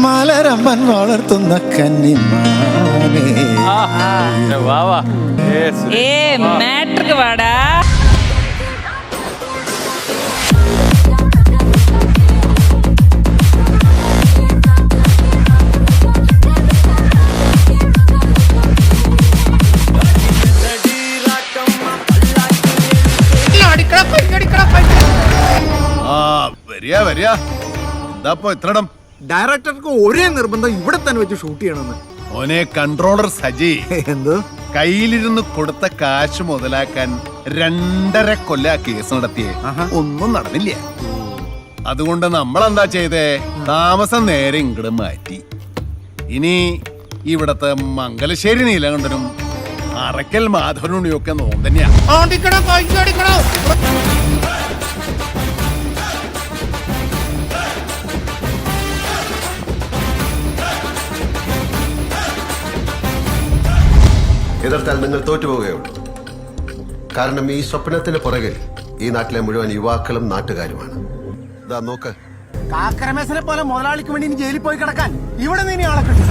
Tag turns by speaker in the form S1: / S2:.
S1: മലരമ്പൻ വളർത്തുന്ന കന്നിമാനേ.
S2: മാട്രിക് വാടാ.
S3: എന്താ
S4: ഡയറക്ടർക്ക് ഒരേ നിർബന്ധം ഇവിടെ തന്നെ വെച്ച് ഷൂട്ട് ചെയ്യണമെന്ന്.
S3: ഓനെ കൺട്രോളർ സജി
S4: എന്തോ
S3: കയ്യിലിരുന്ന് കൊടുത്ത കാശ് മുതലാക്കാൻ 2.5 കൊല്ലം കേസ് നടത്തിയേ ഒന്നും നടന്നില്ല. അതുകൊണ്ട് നമ്മളെന്താ ചെയ്തേ, താമസം നേരെ ഇങ്ങോട്ട് മാറ്റി. ഇനി ഇവിടത്തെ മംഗലശ്ശേരി നീലകണ്ഠനും അറക്കൽ മാധവനുണിയും ഒക്കെ നോം തന്നെയാ.
S5: എതിർത്താൽ നിങ്ങൾ തോറ്റുപോവുകയുള്ളൂ. കാരണം ഈ സ്വപ്നത്തിന് പുറകിൽ ഈ നാട്ടിലെ മുഴുവൻ യുവാക്കളും നാട്ടുകാരുമാണ്. ഇതാ നോക്ക്,
S4: കാക്കരമേശനെ പോലെ മുതലാളിക്ക് വേണ്ടി ജയിലിൽ പോയി കിടക്കാൻ ഇവിടെ നീ ആളെ കിട്ടും.